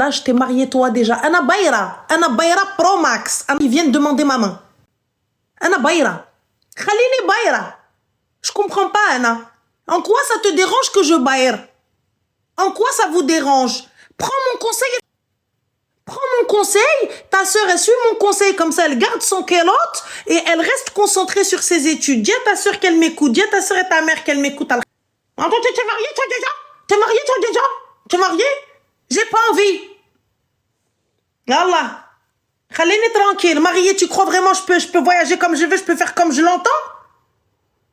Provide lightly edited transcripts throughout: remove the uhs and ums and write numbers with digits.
Là, je t'ai marié toi déjà. Anna Bayra Pro Max. Ils viennent demander ma main. Anna Bayra. Khalini Bayra. Je comprends pas, Anna. En quoi ça te dérange que je baille? En quoi ça vous dérange? Prends mon conseil. Prends mon conseil. Ta sœur, elle suit mon conseil comme ça. Elle garde son kélote et elle reste concentrée sur ses études. Dis à ta sœur qu'elle m'écoute. Dis à ta sœur et ta mère qu'elle m'écoute. Attends, t'es marié toi déjà? T'es marié toi déjà? T'es marié? J'ai pas envie. Yallah. Khalini tranquille. Marié, tu crois vraiment je peux voyager comme je veux, je peux faire comme je l'entends?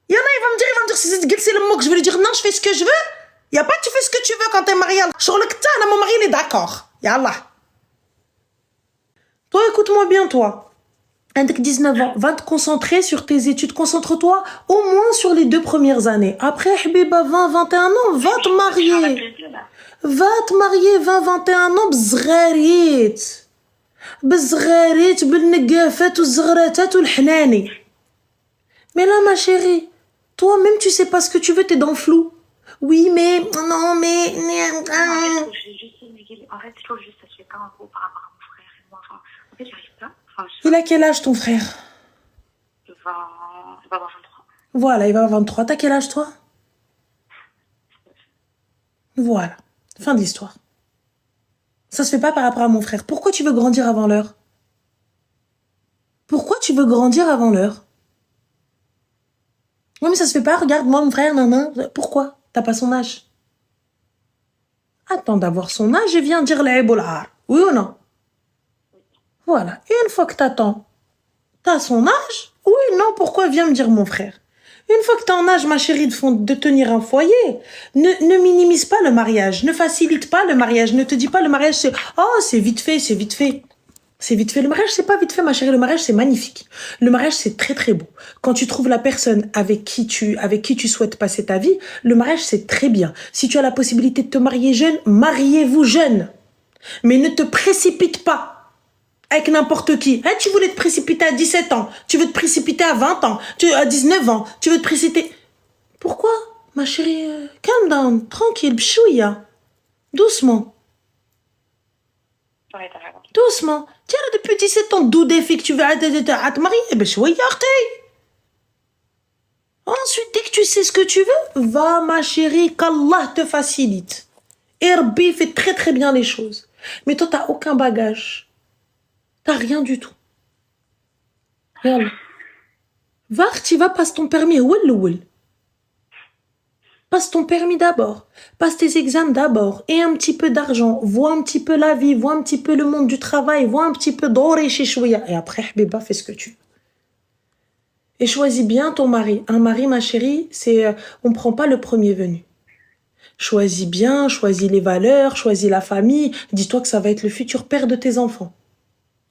Il y en a, il va me dire, c'est le mot que je vais lui dire, non, je fais ce que je veux. Il n'y a pas, tu fais ce que tu veux quand t'es marié. Sur le ktan, mon mari, il est d'accord. Yallah. Toi, écoute-moi bien, toi. Avec 19 ans, va te concentrer sur tes études. Concentre-toi au moins sur les 2 premières années. Après, Habiba, 20, 21 ans, va te marier. Va te marier, 20, 21 ans, bzgharit. بزغاريت بالنقافات والزغراتات والحناني. Mais là, ma chérie, toi-même, tu sais pas ce que tu veux, t'es dans le flou. Oui, mais... Non, mais... En fait, je trouve juste que ça se fait pas en gros par rapport à mon frère et moi. Enfin, en fait, j'arrive pas. Enfin, Il a quel âge, ton frère? Il va avoir 23. Voilà, il va avoir 23. T'as quel âge, toi? Voilà. Fin de l'histoire. Ça se fait pas par rapport à mon frère. Pourquoi tu veux grandir avant l'heure? Pourquoi tu veux grandir avant l'heure? Oui, mais ça se fait pas. Regarde, moi, mon frère, non. Pourquoi? T'as pas son âge. Attends d'avoir son âge et viens dire la eboulard. Oui ou non? Voilà. Et une fois que t'as son âge? Oui, non, pourquoi viens me dire mon frère? Une fois que t'es en âge, ma chérie, de tenir un foyer, ne minimise pas le mariage, ne facilite pas le mariage, ne te dis pas le mariage c'est « Oh, c'est vite fait, c'est vite fait ». C'est vite fait. Le mariage, c'est pas vite fait, ma chérie. Le mariage, c'est magnifique. Le mariage, c'est très, très beau. Quand tu trouves la personne avec qui tu souhaites passer ta vie, le mariage, c'est très bien. Si tu as la possibilité de te marier jeune, mariez-vous jeune. Mais ne te précipite pas avec n'importe qui. Hein, tu voulais te précipiter à 17 ans. Tu veux te précipiter à 20 ans. À 19 ans. Tu veux te précipiter. Pourquoi, ma chérie? Calm down. Tranquille. Bchouya. Doucement. Ouais, t'as raison. Doucement. Tiens, depuis 17 ans, d'où des filles que tu veux te marier? Ben, chouïa, ensuite, dès que tu sais ce que tu veux, va, ma chérie, qu'Allah te facilite. Et Rabbi fait très très bien les choses. Mais toi, t'as aucun bagage. T'as rien du tout. Yallah. Va, tu vas, passe ton permis. Ouel. Passe ton permis d'abord. Passe tes examens d'abord. Et un petit peu d'argent. Vois un petit peu la vie. Vois un petit peu le monde du travail. Vois un petit peu d'oré chez chouïa. Et après, Habiba, fais ce que tu veux. Et choisis bien ton mari. Un mari, ma chérie, on prend pas le premier venu. Choisis bien, choisis les valeurs, choisis la famille. Dis-toi que ça va être le futur père de tes enfants.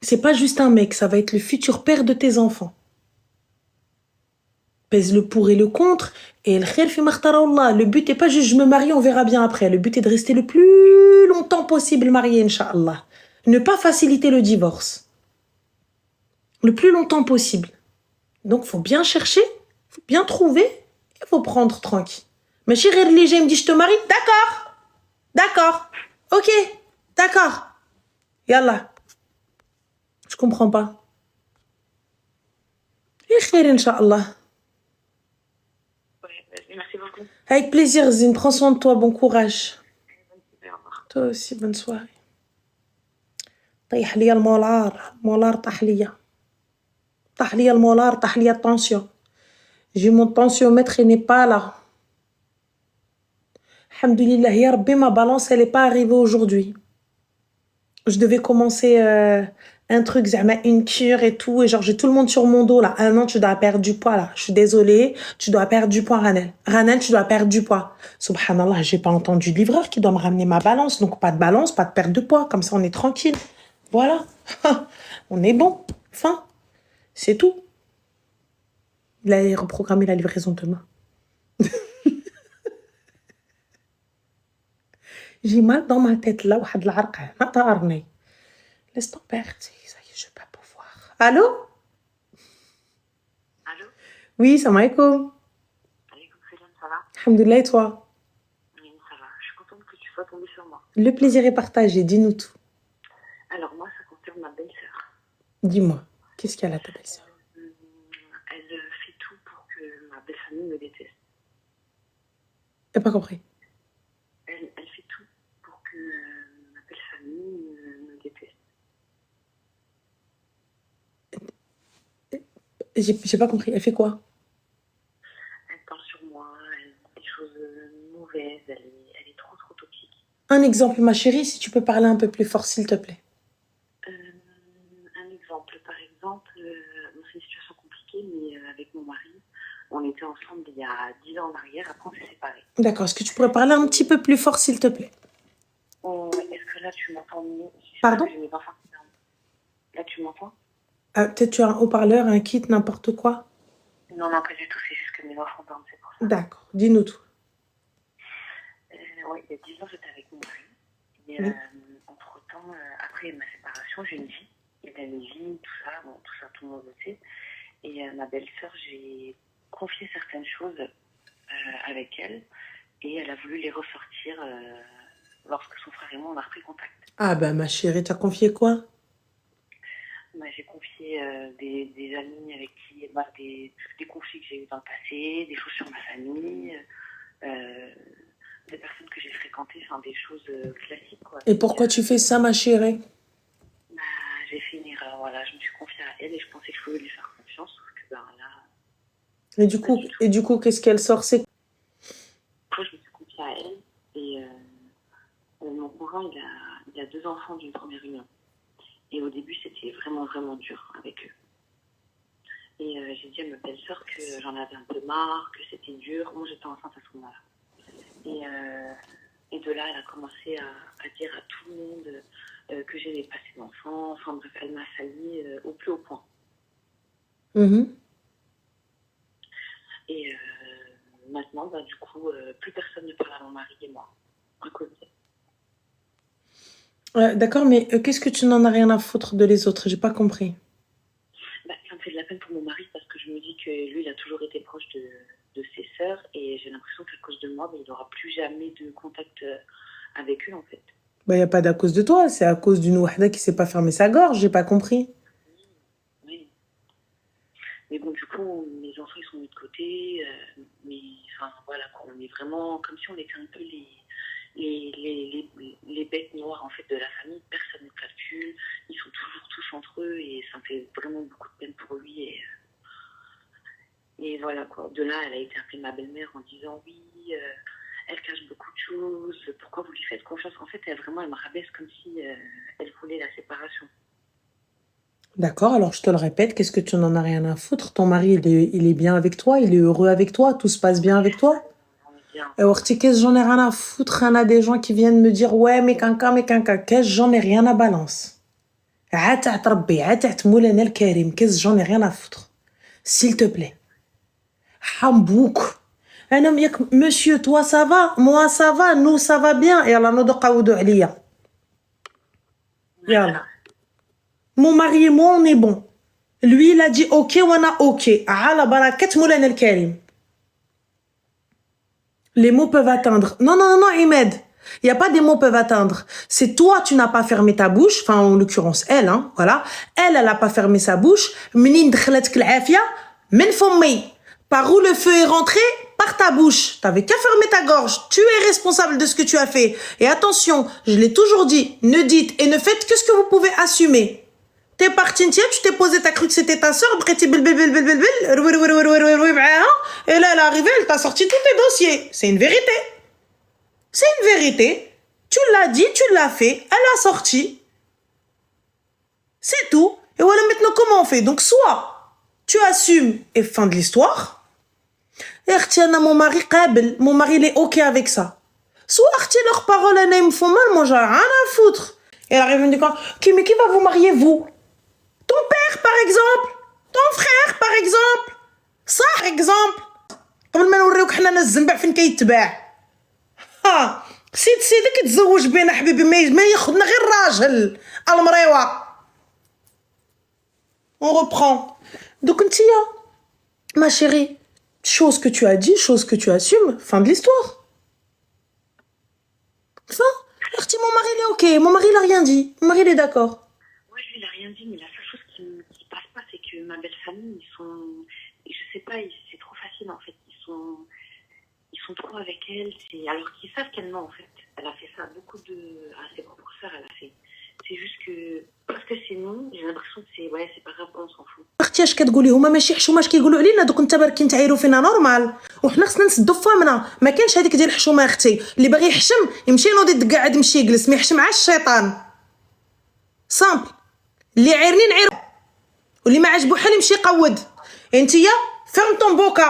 C'est pas juste un mec, ça va être le futur père de tes enfants. Pèse le pour et le contre. Et le but est pas juste je me marie, on verra bien après. Le but est de rester le plus longtemps possible marié, Inch'Allah. Ne pas faciliter le divorce. Le plus longtemps possible. Donc, faut bien chercher, faut bien trouver, et faut prendre tranquille. Mais chérie religieux me dit je te marie, d'accord, ok, d'accord. Yallah. Je comprends pas. Et khair, Inch'Allah. Merci beaucoup. Avec plaisir, Zine, prends soin de toi, bon courage. Au revoir. Toi aussi, bonne soirée. طيح لي المولار طاح لي المولار طاح لي التنسيون. J'ai mon tensiomètre, il n'est pas là. Alhamdoulilah, ya Rabbi, ma balance, elle n'est pas arrivée aujourd'hui. Je devais commencer un truc, une cure et tout, et genre j'ai tout le monde sur mon dos là. Ah non, tu dois perdre du poids là. Je suis désolée, tu dois perdre du poids, Ranel. Ranel, tu dois perdre du poids. Subhanallah, j'ai pas entendu le livreur qui doit me ramener ma balance, donc pas de balance, pas de perte de poids. Comme ça, on est tranquille. Voilà, on est bon. Enfin, c'est tout. Il a reprogrammé la livraison demain. J'ai mal dans ma tête là, واحد العرق ما طارني. Laisse tomber, ça y est, je vais pas pouvoir. Allô? Allô? Oui, salam alaikum. Alaikum salam, ça va? Alhamdoulilah, et toi? Oui, ça va. Je suis contente que tu sois tombée sur moi. Le plaisir est partagé, dis-nous tout. ma belle-sœur. Dis-moi, qu'est-ce qu'elle a ta belle-sœur? Elle fait tout pour que ma belle-famille me déteste. J'ai pas compris. Elle fait tout pour que ma belle-famille me déteste. J'ai pas compris. Elle fait quoi? Elle parle sur moi, elle dit des choses mauvaises, elle est trop toxique. Un exemple, ma chérie, si tu peux parler un peu plus fort, s'il te plaît. Un exemple, par exemple, c'est une situation compliquée, mais avec mon mari, on était ensemble il y a 10 ans en arrière, après on s'est séparés. D'accord, est-ce que tu pourrais parler un petit peu plus fort, s'il te plaît? Est-ce que là tu m'entends mieux? Pardon? Là tu m'entends? Peut-être tu as un haut-parleur, un kit, n'importe quoi. Non, pas du tout, c'est juste que mes enfants dorment, c'est pour ça. D'accord, dis-nous tout. Oui, il y a 10 ans, j'étais avec mon mari. Et Oui. entre-temps, après ma séparation, j'ai une vie. Il y a une vie, tout ça, tout le monde le sait. Et ma belle-sœur, j'ai confié certaines choses avec elle. Et elle a voulu les ressortir lorsque son frère et moi, on a repris contact. Ah ben ma chérie, t'as confié quoi? J'ai confié des amis avec qui, des conflits que j'ai eu dans le passé, des choses sur ma famille, des personnes que j'ai fréquentées, enfin des choses classiques, quoi. Et pourquoi tu fais ça, ma chérie? J'ai fait une erreur, voilà, je me suis confiée à elle et je pensais que je pouvais lui faire confiance, sauf que là, Et du coup, qu'est-ce qu'elle sort? C'est je me suis confiée à elle et mon conjoint, il a 2 enfants d'une première union. Et au début, c'était vraiment, vraiment dur avec eux. Et j'ai dit à ma belle-sœur que j'en avais un peu marre, que c'était dur. Moi, j'étais enceinte à ce moment-là. Et de là, elle a commencé à dire à tout le monde que j'aimais pas ses enfants. Enfin bref, elle m'a sali au plus haut point. Et maintenant, du coup, plus personne ne parle à mon mari et moi. À cause d'elle. D'accord, mais qu'est-ce que tu n'en as rien à foutre de les autres? J'ai pas compris. Ça me fait de la peine pour mon mari parce que je me dis que lui, il a toujours été proche de ses sœurs et j'ai l'impression qu'à cause de moi, il n'aura plus jamais de contact avec eux, en fait. Bah, y a pas d'à cause de toi, c'est à cause d'une wahda qui sait pas fermer sa gorge, j'ai pas compris. Oui. Mais bon, du coup, mes enfants, ils sont mis de côté, mais enfin, voilà, quoi, on est vraiment comme si on était un peu les bêtes noires, en fait, de la famille. Personne ne calcule, ils sont toujours tous entre eux et ça me fait vraiment beaucoup de peine pour lui et voilà, quoi. De là, elle a été appelée ma belle-mère en disant oui, elle cache beaucoup de choses, pourquoi vous lui faites confiance? En fait, elle me rabaisse comme si elle voulait la séparation. D'accord, alors je te le répète, qu'est-ce que tu n'en as rien à foutre? Ton mari, il est bien avec toi, il est heureux avec toi, tout se passe bien avec toi? On est bien. Et qu'est-ce que j'en ai rien à foutre? Il y en a des gens qui viennent me dire ouais, mais quelqu'un, qu'est-ce j'en ai rien à balance. Qu'est-ce j'en ai rien à foutre. S'il te plaît. Hambouk. Un homme, monsieur, toi ça va, moi ça va, nous ça va bien. Et Allah nous qawdu aliya. Yalla. Mon mari et moi, on est bon. Lui, il a dit ok, on a ok. Ala barakat moulana al-karim. Les mots peuvent atteindre. Non, Ahmed. Il n'y a pas des mots peuvent atteindre. C'est toi, tu n'as pas fermé ta bouche. Enfin, en l'occurrence, elle, hein, voilà. Elle n'a pas fermé sa bouche. Menine d'khalatek l'afia, min fommi. Par où le feu est rentré? Par ta bouche. T'avais qu'à fermer ta gorge. Tu es responsable de ce que tu as fait. Et attention, je l'ai toujours dit, ne dites et ne faites que ce que vous pouvez assumer. T'es parti, tu t'es posé, t'as cru que c'était ta sœur, et là, elle est arrivée, elle t'a sorti tous tes dossiers. C'est une vérité. C'est une vérité. Tu l'as dit, tu l'as fait, elle a sorti. C'est tout. Et voilà maintenant comment on fait. Donc soit tu assumes et fin de l'histoire. Et Artiana, mon mari, il est ok avec ça. Soit Arti, leurs paroles, elles me font mal, moi j'ai rien à foutre. Et elle arrive et me dit quoi? Mais qui va vous marier, vous? Ton père, par exemple. Ton frère, par exemple. Ça, par exemple. قبل ما نوريوك حنا الزنبع فين كيتباع. ها سيدك تزوج بينا حبيبي ما ياخذنا غير راجل المريوه. On reprend. Donc Ntia, ma chérie, chose que tu as dit, chose que tu assumes, fin de l'histoire. Fin. Mon mari il est ok, mon mari il a rien dit, mon mari il est d'accord. Moi, je il a rien dit, mais la seule chose qui passe pas, c'est que ma belle famille, ils sont, je sais pas, c'est trop facile en fait. Ils sont trop avec elle, alors qu'ils savent qu'elle ment en fait. Elle a fait ça à à ses propres sœurs, elle a fait. C'est juste que parce que c'est non, j'ai l'impression que c'est pas grave, on s'en fout. اختي اش كتقولي هما ماشي حشومه اش كيقولوا علينا دوك انت باركين تعايروا فينا نورمال وحنا خصنا نسدوا فمنا ما كاينش هذيك ديال الحشومه اختي اللي باغي يحشم يمشي نوض قاعد يمشي يجلس ما يحشم على الشيطان سامبل اللي عيرني نعير واللي ما عجبو حال يمشي يقود انتيا ferme ton boca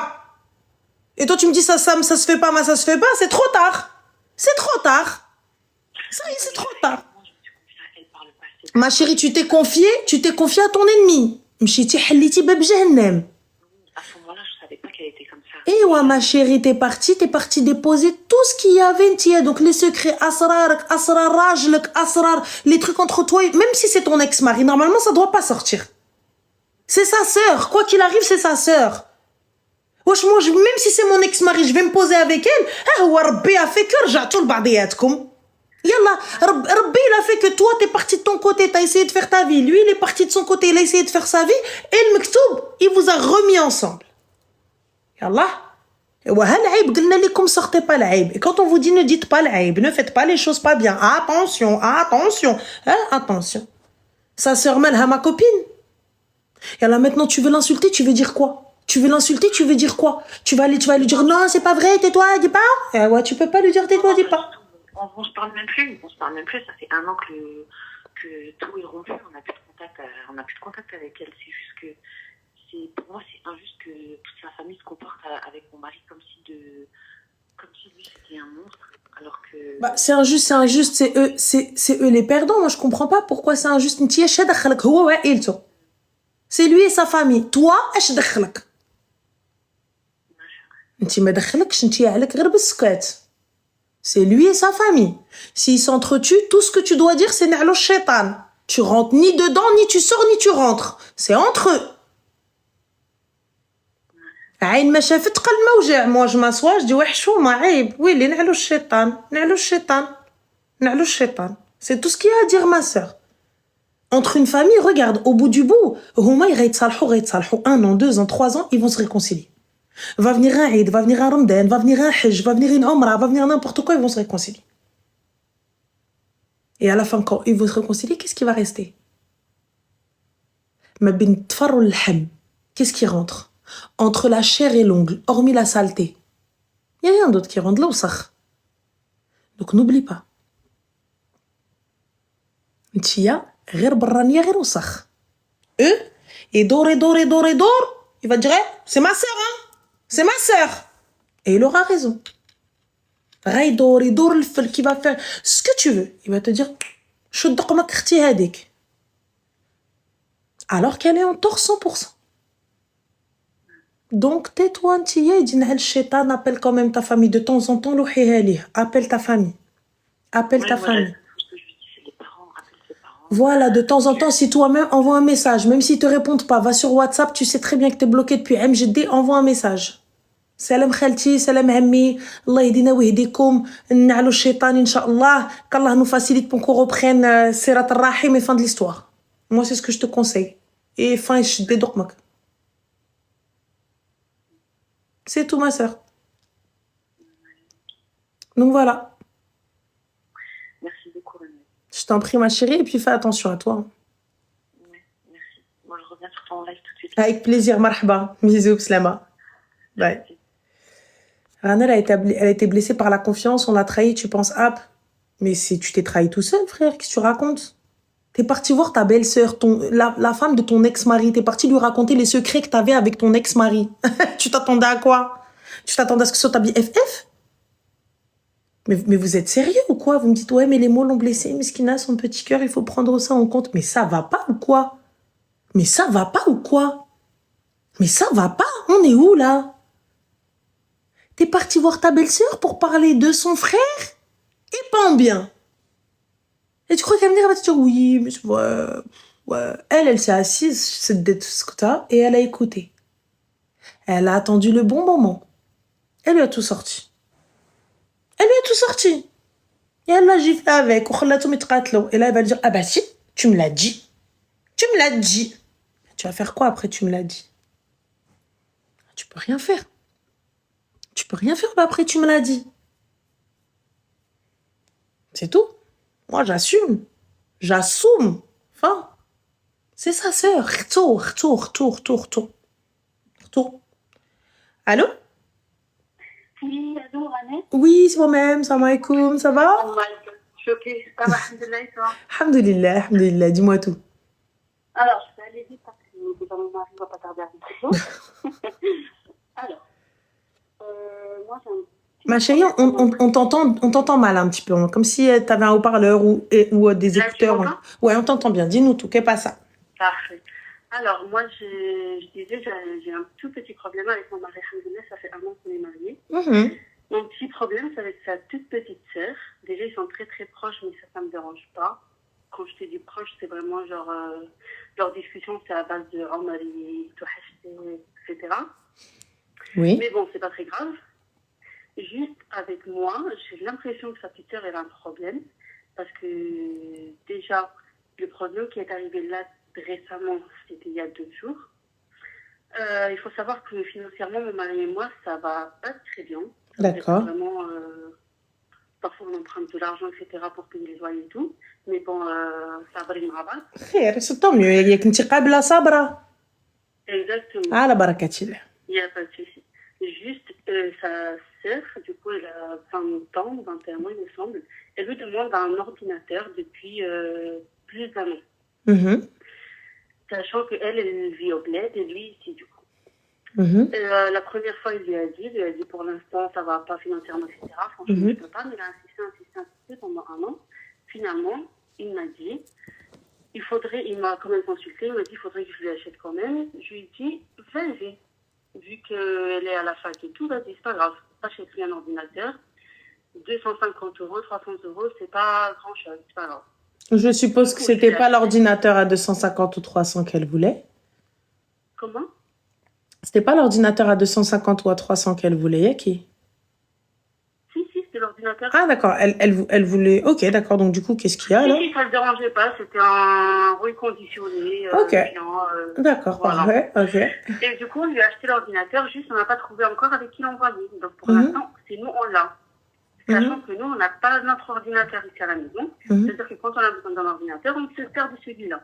et toi tu me dis ça se fait pas mais ça se fait pas c'est trop tard ça y est c'est trop tard ma chérie tu t'es confié à ton ennemi مشيتي حليتي باب جهنم À ce moment-là, je savais pas qu'elle était comme ça. Et ouais, ma chérie, t'es partie déposer tout ce qu'il y avait, donc les secrets, asrar rajlek, asrar, les trucs entre toi, même si c'est ton ex-mari, normalement, ça doit pas sortir. C'est sa sœur, quoi qu'il arrive, c'est sa sœur. Wesh, moi, même si c'est mon ex-mari, je vais me poser avec elle, Rabbi a fait que rja'tou l'ba'diyatkoum. Yallah, Rabbi, il a fait que toi, t'es parti de ton côté, t'as essayé de faire ta vie. Lui, il est parti de son côté, il a essayé de faire sa vie. Et le Mektoub, il vous a remis ensemble. Yallah. Et voilà, l'Aïb, قلنا لكم sortez pas l'Aïb. Et quand on vous dit ne dites pas l'Aïb, ne faites pas les choses pas bien. Attention, attention, hein, attention. Sa sœur Malha, ma copine. Yallah, maintenant, tu veux l'insulter, tu veux dire quoi? Tu veux l'insulter, tu veux dire quoi? Tu vas lui dire non, c'est pas vrai, tais-toi, dis pas. Eh ouais, tu peux pas lui dire tais-toi, dis pas. On se parle même plus. Ça fait 1 an que tout est rompu. On n'a plus de contact avec elle. C'est juste que pour moi, c'est injuste que toute sa famille se comporte avec mon mari comme si lui c'était un monstre. Alors que. Bah, c'est injuste, c'est eux les perdants. Moi, je comprends pas pourquoi c'est injuste. C'est lui et sa famille. Toi, اش دخلك؟ انت ما دخلكش انت عليك غير بالسكات. C'est lui et sa famille. S'ils s'entretuent, tout ce que tu dois dire, c'est نعلو الشيطان. Tu rentres ni dedans, ni tu sors, ni tu rentres. C'est entre eux. عين ما شافت قلب ما وجع. Moi, je m'assois, je dis ouais حشومة عيب. Oui, اللي نعلو الشيطان. C'est tout ce qu'il y a à dire, ma sœur. Entre une famille, regarde, au bout du bout, هما يتصالحوا 1 an, 2 ans, 3 ans, ils vont se réconcilier. Va venir un Eid, va venir un Ramadan, va venir un Hajj, va venir une Omra, va venir n'importe quoi, ils vont se réconcilier. Et à la fin, quand ils vont se réconcilier, qu'est-ce qui va rester? Ma bin tfar ou l'ham. Qu'est-ce qui rentre? Entre la chair et l'ongle, hormis la saleté. Il n'y a rien d'autre qui rentre là au sakh. Donc n'oublie pas. Ntia, غير برانية غير وسخ. Eux, et dort, il va dire, c'est ma sœur, hein? C'est ma sœur. Et il aura raison. Raïdor, le fil qui va faire ce que tu veux. Il va te dire, alors qu'elle est en tort 100%. Donc, tais-toi, Ntia, il dit, le shaitan, appelle quand même ta famille. De temps en temps, appelle ta famille. Appelle ta famille. Voilà, de temps en temps, si toi-même envoie un message, même s'ils te répondent pas, va sur WhatsApp, tu sais très bien que t'es bloqué depuis MGD, envoie un message. Salam khalti, salam ammi, Allah yedina wa yedikum, na'alou shaitan, inch'Allah, qu'Allah nous facilite pour qu'on reprenne Sirat al-Rahim et fin de l'histoire. Moi, c'est ce que je te conseille. Et fin, je te dormak. C'est tout, ma sœur. Donc voilà. Merci beaucoup, René. Je t'en prie, ma chérie, et puis fais attention à toi. Oui, merci. Moi, je reviens sur ton live tout de suite. Avec plaisir, marhaba. Bisous, slama. Bye. Rana, elle a été blessée par la confiance, on l'a trahi, tu penses, mais tu t'es trahi tout seul, frère, qu'est-ce que tu racontes? T'es parti voir ta belle-sœur, la femme de ton ex-mari, t'es parti lui raconter les secrets que t'avais avec ton ex-mari. Tu t'attendais à quoi? Tu t'attendais à ce que ce soit ta BFF? Mais vous êtes sérieux ou quoi? Vous me dites, ouais, mais les mots l'ont blessé, Miskina, son petit cœur, il faut prendre ça en compte. Mais ça va pas ou quoi? Mais ça va pas, on est où, là? T'es parti voir ta belle-sœur pour parler de son frère? Et pas en bien. Et tu crois qu'elle va te dire, oui, mais ouais. Elle s'est assise, et elle a écouté. Elle a attendu le bon moment. Elle lui a tout sorti. Et elle l'a giflé avec. Et là, elle va lui dire, ah bah si, tu me l'as dit. Tu me l'as dit. Tu vas faire quoi après tu me l'as dit? Tu peux rien faire. Tu peux rien faire après tu me l'as dit. C'est tout. Moi, j'assume. J'assume. Enfin, c'est sa sœur. Retour. Allô? Oui, allô, Anne? Oui, c'est moi-même. Salam alaikum. Ça va? Oh my God, choquée. Ça va, alhamdoulilah, et toi? Alhamdulillah. Dis-moi tout. Alors, je vais aller vite parce que déjà mon mari ne va pas tarder à rentrer. Alors, moi, j'ai un petit Ma chérie, on t'entend mal un petit peu, hein, comme si tu avais un haut-parleur ou des Là, tu écouteurs. m'entends? Ouais, on t'entend bien. Dis-nous tout. Qu'est-ce pas ça? Parfait. Alors, moi, je disais, j'ai un tout petit problème avec mon mari. Alhamdoulilah, ça fait 1 an qu'on est mariés. Mhm. Mon petit problème, c'est avec sa toute petite sœur. Déjà, ils sont très très proches, mais ça me dérange pas. Quand je te dis proche, c'est vraiment genre, leur discussion, c'est à base de oh, Marie, toi, etc. Oui. Mais bon, c'est pas très grave. Juste avec moi, j'ai l'impression que sa petite sœur elle a un problème. Parce que déjà, le problème qui est arrivé là récemment, c'était il y a 2 jours. Il faut savoir que financièrement, mon mari et moi, ça va pas très bien. D'accord. Vraiment, parfois on emprunte de l'argent, etc. pour payer les loyers et tout. Mais bon, ça va me rabat. C'est tant mieux. Il y a qu'une petite قابلة صابرة. Exactement. على بركة الله. Il n'y a pas de souci. Juste, sa sœur, du coup, elle a 20 ans, 21 ans, il me semble. Elle lui demande un ordinateur depuis plus d'1 an. Mhm. Sachant qu'elle, elle vit au bled et lui ici, du coup. Mhm. La première fois, il lui a dit pour l'instant, ça va pas financièrement, etc. Franchement, je peux pas, mais il a insisté pendant 1 an. Finalement, il m'a dit, il m'a quand même consulté, il m'a dit, il faudrait que je lui achète quand même. Je lui ai dit, vas-y. Vu qu'elle est à la fac et tout, vas-y, c'est pas grave. Achète-lui un ordinateur. 250 €, 300 €, c'est pas grand-chose, c'est pas grave. Je suppose que c'était pas l'ordinateur à 250 ou 300 qu'elle voulait. Comment? C'était pas l'ordinateur à 250 ou à 300 qu'elle voulait, Yaki? Si, c'est l'ordinateur. Ah, d'accord. Elle voulait... Ok, d'accord. Donc, du coup, qu'est-ce qu'il y a, alors? Si, ça ne dérangeait pas. C'était un reconditionné. Ok. Géant, D'accord, voilà. parfait. Ok. Et du coup, on lui a acheté l'ordinateur, juste on n'a pas trouvé encore avec qui l'envoyer. Donc, pour l'instant, c'est nous, on l'a. Sachant que nous, on n'a pas notre ordinateur ici à la maison. C'est-à-dire que quand on a besoin d'un ordinateur, on se sert de celui-là.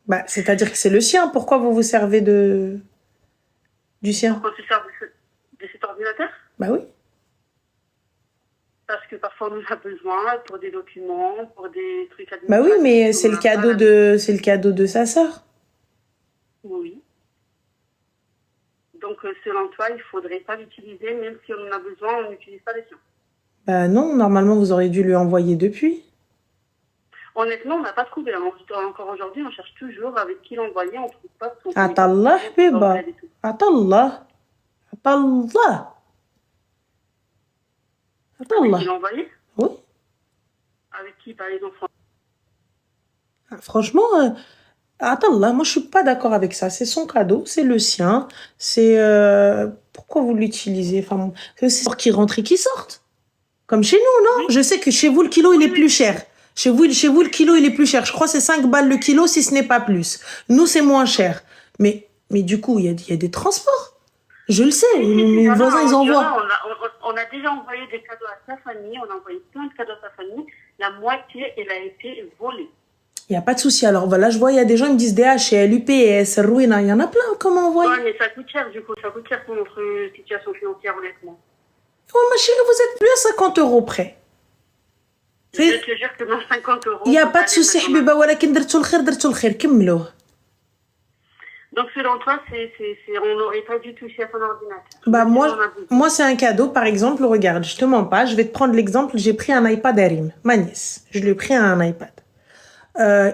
Bah, c'est-à-dire que c'est le sien. Pourquoi vous vous servez du sien? Donc, on se sert de cet ordinateur? Bah oui. Parce que parfois, on en a besoin pour des documents, pour des trucs administratifs. Bah oui, mais c'est le cadeau de sa sœur. Oui. Donc, selon toi, il ne faudrait pas l'utiliser, même si on en a besoin, on n'utilise pas les siens. Bah non, normalement, vous auriez dû lui envoyer depuis. Honnêtement, on n'a pas trouvé. Encore aujourd'hui, on cherche toujours avec qui l'envoyer, on ne trouve pas. Atallah, Biba. Atallah. Avec qui l'envoyer? Oui. Avec qui, par les enfants? Franchement, Atallah, moi je suis pas d'accord avec ça. C'est son cadeau, c'est le sien. C'est pourquoi vous l'utilisez? Enfin, c'est pour qu'il rentre et qu'il sorte. Comme chez nous, non? Je sais que chez vous, le kilo, il est plus cher. Chez vous, le kilo, il est plus cher. Je crois que c'est 5 balles le kilo, si ce n'est pas plus. Nous, c'est moins cher. Mais du coup, il y a des transports. Je le sais. Mes voisins, ils envoient. On a déjà envoyé des cadeaux à sa famille. On a envoyé plein de cadeaux à sa famille. La moitié, elle a été volée. Il n'y a pas de souci. Alors voilà, je vois, il y a des gens qui me disent DHL, UPS, Ruina. Il y en a plein. Comment envoyer? Ouais, mais ça coûte cher, du coup. Ça coûte cher pour notre situation financière, honnêtement. Oh, ma chérie, vous êtes plus à 50 € près. Je te jure que dans 50 €. Il n'y a pas de souci, Habiba. ولكن درتو الخير كملوه. Donc, selon toi, on n'aurait pas dû toucher à son ordinateur. Bah, moi, c'est un cadeau. Par exemple, regarde, je te mens pas. Je vais te prendre l'exemple. J'ai pris un iPad Arim, ma nièce. Je lui ai pris un iPad. À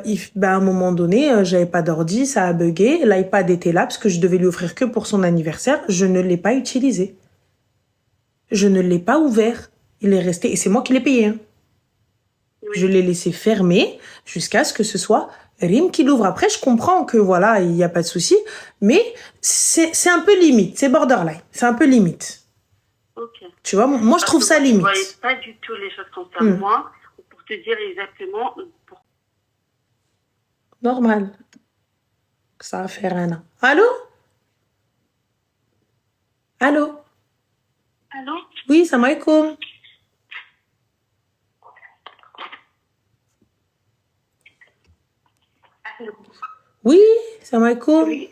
un moment donné, j'avais pas d'ordi, ça a bugué. L'iPad était là parce que je devais lui offrir que pour son anniversaire. Je ne l'ai pas utilisé. Je ne l'ai pas ouvert. Il est resté, et c'est moi qui l'ai payé. Hein. Oui. Je l'ai laissé fermer jusqu'à ce que ce soit Rim qui l'ouvre. Après, je comprends que voilà, il n'y a pas de souci, mais c'est un peu limite, c'est borderline, c'est un peu limite. Ok. Tu vois, moi je trouve ça limite. Je ne voyais pas du tout les choses comme ça. Moi, pour te dire exactement. Normal. Ça va faire un an. Allô? Allô? Allô? Oui, salam alaikum. Allô? Oui, salam alaikum. Oui.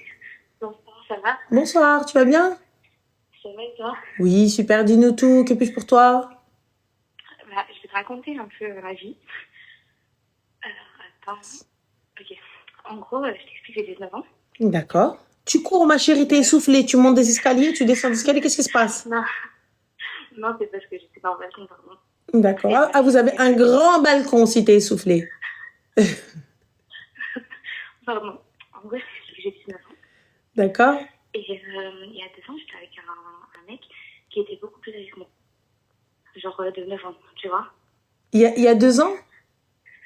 Bonsoir, ça va? Bonsoir, tu vas bien? Ça va et toi? Oui, super, dis-nous tout. Que puis-je pour toi? Bah, je vais te raconter un peu ma vie. Alors, attends. Ok. En gros, je t'explique, j'ai 19 ans. D'accord. Tu cours, ma chérie, t'es essoufflée. Tu montes des escaliers, tu descends des escaliers. Qu'est-ce qui se passe? Non, non, c'est parce que j'étais pas en balcon, pardon. D'accord. Ah, vous avez un grand balcon si t'es essoufflée. Pardon. En gros, je t'explique, j'ai 19 ans. D'accord. Et il y a 2 ans, j'étais avec un mec qui était beaucoup plus âgé que moi. Genre de 9 ans, tu vois? Il y a 2 ans?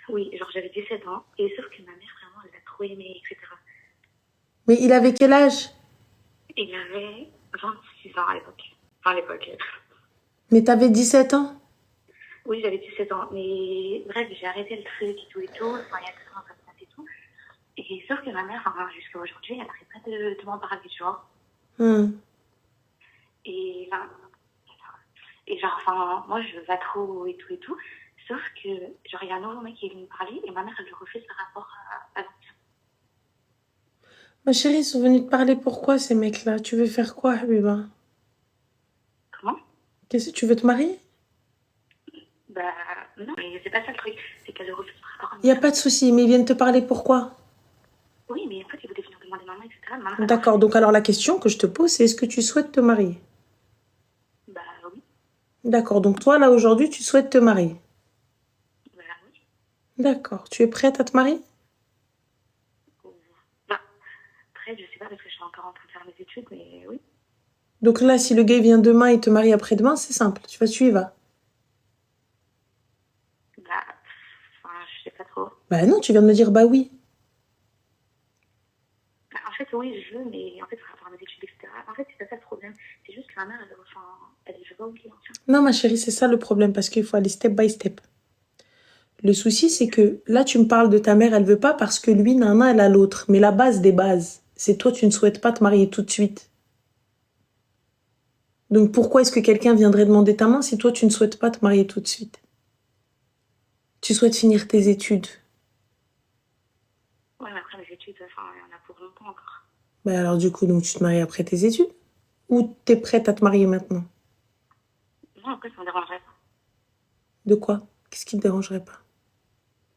Oui, genre j'avais 17 ans. Et sauf que ma mère, vraiment, elle l'a trop aimé, etc. Mais il avait quel âge? Il avait 26 ans à l'époque. Enfin, à l'époque. Mais t'avais 17 ans? Oui, j'avais 17 ans. Mais bref, j'ai arrêté le truc et tout et tout. Enfin, il y a 2 ans, ça se passe et tout. Et sauf que ma mère, enfin, jusqu'à aujourd'hui, elle n'arrête pas de m'en parler, tu vois. Et, enfin, et genre, enfin, moi, je vais trop et tout et tout. Sauf que, genre, il y a un nouveau mec qui est venu me parler et ma mère, elle le refuse par rapport à l'ancien. Ma chérie, ils sont venus te parler pourquoi ces mecs-là? Tu veux faire quoi, Habiba? Comment? Qu'est-ce que tu veux te marier? Bah, non, mais c'est pas ça le truc. C'est qu'elle le refuse par rapport à Il n'y a l'ancien. pas de souci, mais ils viennent te parler pourquoi? Oui, mais en fait, il voulait venir demander maman, etc. Maman, elle D'accord, refuse. donc alors la question que je te pose, c'est est-ce que tu souhaites te marier? Bah, oui. D'accord, donc toi, là, aujourd'hui, tu souhaites te marier. Bah, oui. D'accord, tu es prête à te marier? Bah, après, je sais pas parce que je suis encore en train de faire mes études, mais oui. Donc là, si le gars vient demain et te marie après-demain, c'est simple, tu y vas. Bah, enfin, je sais pas trop. Bah non, tu viens de me dire bah oui. Bah, en fait, oui, je veux, mais en fait, par rapport à mes études, etc. En fait, c'est pas ça le problème. C'est juste que ma mère, elle veut pas oublier l'ancien. Non, ma chérie, c'est ça le problème, parce qu'il faut aller step by step. Le souci, c'est que là, tu me parles de ta mère, elle veut pas parce que lui, nana, elle a l'autre. Mais la base des bases, c'est toi, tu ne souhaites pas te marier tout de suite. Donc pourquoi est-ce que quelqu'un viendrait demander ta main si toi, tu ne souhaites pas te marier tout de suite? Tu souhaites finir tes études. Ouais, mais après mes études, enfin, il y en a pour longtemps encore. Bah alors du coup, donc tu te maries après tes études? Ou t'es prête à te marier maintenant? Non, après, ça me dérangerait pas. De quoi? Qu'est-ce qui te dérangerait pas?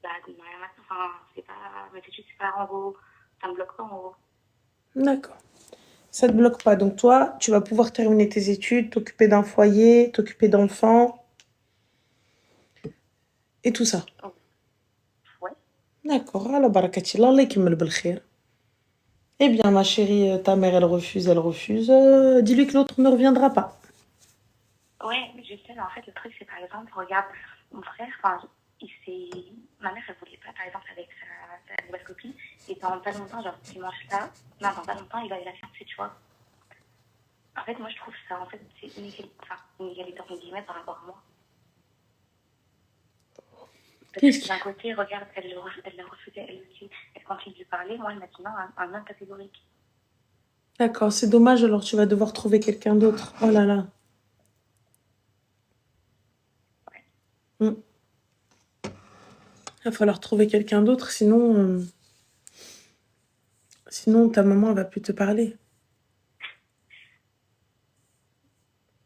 Bah, de me marier maintenant, enfin, c'est pas. Mes études, c'est pas en gros. Ça me bloque pas en gros. D'accord. Ça te bloque pas. Donc toi, tu vas pouvoir terminer tes études, t'occuper d'un foyer, t'occuper d'enfants et tout ça. Oh. Ouais. D'accord. Allah barakatillah, Allah yakmil bil khair. Eh bien, ma chérie, ta mère, elle refuse, elle refuse. Dis-lui que l'autre ne reviendra pas. Ouais, je sais, mais en fait, le truc, c'est par exemple, regarde, mon frère, enfin, il s'est. Ma mère, elle voulait pas, par exemple, avec sa nouvelle copine, et dans pas longtemps, genre, dimanche-là, non, dans pas longtemps, il allait la fiancer, tu vois. En fait, moi, je trouve ça, en fait, c'est inégalitaire, entre guillemets, par rapport à moi. Parce que d'un côté, regarde, elle l'a refusé, elle aussi, elle continue de lui parler, moi, elle m'a dit non, un non catégorique. D'accord, c'est dommage, alors tu vas devoir trouver quelqu'un d'autre. Oh là là. Ouais. Il va falloir trouver quelqu'un d'autre, sinon ta maman, elle va plus te parler.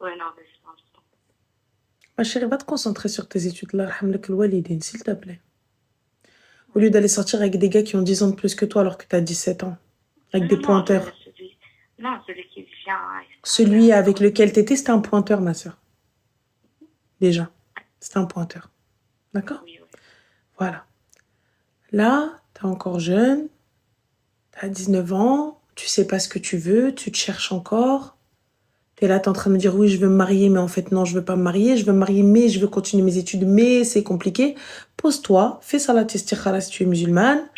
Ouais, non, mais c'est pas important. Ma chérie, va te concentrer sur tes études là, rahmlak al-walidin, s'il te plaît. Au lieu d'aller sortir avec des gars qui ont 10 ans de plus que toi alors que tu as 17 ans. Avec des pointeurs. Celui qui vient. Celui avec lequel t'étais, c'était un pointeur, ma soeur. Déjà. C'était un pointeur. D'accord? Oui, oui. Voilà. Là, t'es encore jeune. T'as 19 ans. Tu sais pas ce que tu veux. Tu te cherches encore. T'es là, t'es en train de me dire oui, je veux me marier, mais en fait, non, je veux pas me marier. Je veux me marier, mais je veux continuer mes études, mais c'est compliqué. Pose-toi, fais salat istikhara si tu es musulmane.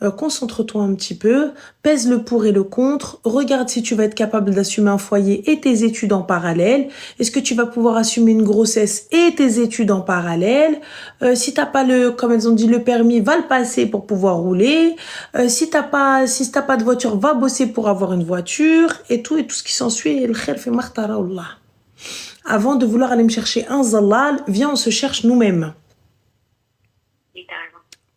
concentre-toi un petit peu, pèse le pour et le contre, regarde si tu vas être capable d'assumer un foyer et tes études en parallèle. Est-ce que tu vas pouvoir assumer une grossesse et tes études en parallèle? Si t'as pas comme elles ont dit, le permis, va le passer pour pouvoir rouler. Si t'as pas de voiture, va bosser pour avoir une voiture et tout ce qui s'ensuit. Et le khair fi makhtara Allah. Avant de vouloir aller me chercher un zalal, viens, on se cherche nous-mêmes.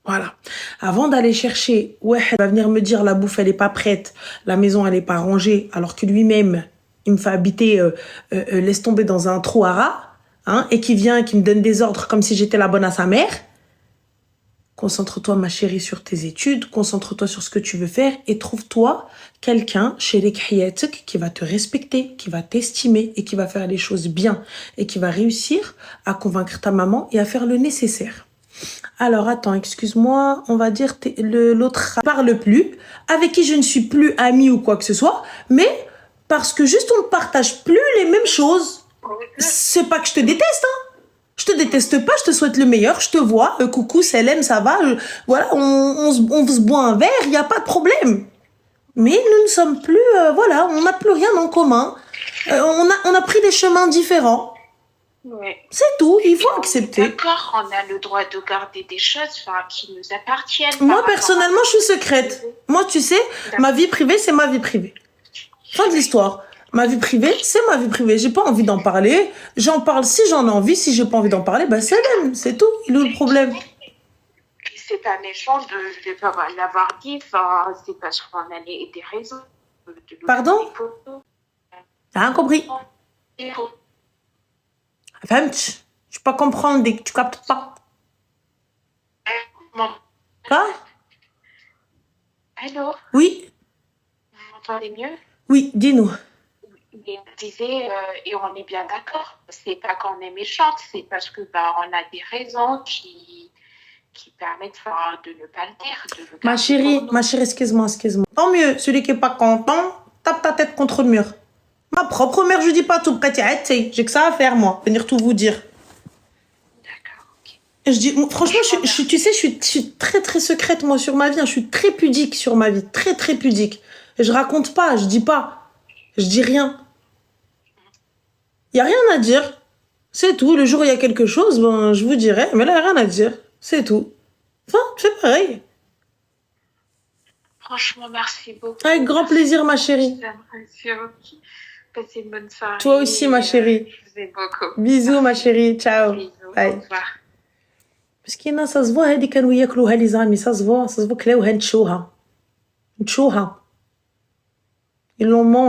Voilà. Avant d'aller chercher, ouais, il va venir me dire la bouffe elle est pas prête, la maison elle est pas rangée, alors que lui-même il me fait habiter, laisse tomber dans un trou à rats, hein, et qui me donne des ordres comme si j'étais la bonne à sa mère. Concentre-toi ma chérie sur tes études, concentre-toi sur ce que tu veux faire et trouve-toi quelqu'un chez les Hayatek qui va te respecter, qui va t'estimer et qui va faire les choses bien et qui va réussir à convaincre ta maman et à faire le nécessaire. Alors, attends, excuse-moi, on va dire l'autre parle plus, avec qui je ne suis plus amie ou quoi que ce soit, mais parce que juste on ne partage plus les mêmes choses. C'est pas que je te déteste, hein. Je te déteste pas, je te souhaite le meilleur, je te vois, coucou, Selem, ça va, voilà, on se boit un verre, il n'y a pas de problème. Mais nous ne sommes plus, voilà, on n'a plus rien en commun. On a pris des chemins différents. Ouais. C'est tout, il faut accepter. D'accord, on a le droit de garder des choses qui nous appartiennent. Moi, personnellement, je suis secrète. Moi, tu sais, ma vie privée, c'est ma vie privée. Fin de l'histoire. Ma vie privée, c'est ma vie privée. J'ai pas envie d'en parler. J'en parle si j'en ai envie. Si j'ai pas envie d'en parler, bah c'est même, c'est tout. Il est où le problème? C'est pas méchant de pas l'avoir dit. Enfin, c'est parce qu'on a des raisons. Pardon? T'as rien compris? فهمتش. Je peux pas comprendre dès que tu captes pas. Quoi? Allô? Oui. Vous m'entendez mieux? Oui, dis-nous. Et on disait, et on est bien d'accord, c'est pas qu'on est méchante, c'est parce que on a des raisons qui permettent de ne pas le dire. De le Ma chérie, excuse-moi. Tant mieux, celui qui est pas content, tape ta tête contre le mur. Ma propre mère, je dis pas tout près, j'ai que ça à faire, moi, venir tout vous dire. D'accord, ok. Je dis, franchement, tu sais, je suis très très secrète, moi, sur ma vie. Je suis très pudique sur ma vie, très très pudique. Et je raconte pas, je dis pas. Je dis rien. Il y a rien à dire. C'est tout. Le jour où il y a quelque chose, je vous dirai. Mais là, il n'y a rien à dire. C'est tout. Enfin, c'est pareil. Franchement, merci beaucoup. Avec grand plaisir, ma chérie. Ça me rassure. Passez une bonne soirée. Toi aussi, ma chérie. Je vous aime beaucoup. Bisous, ma chérie. Ciao. Bisous. Bye. Au revoir. مسكينة ça se voit هادي كانوا ياكلوها لي زامي ça se voit كلاوها نتشوها ils l'ont mangé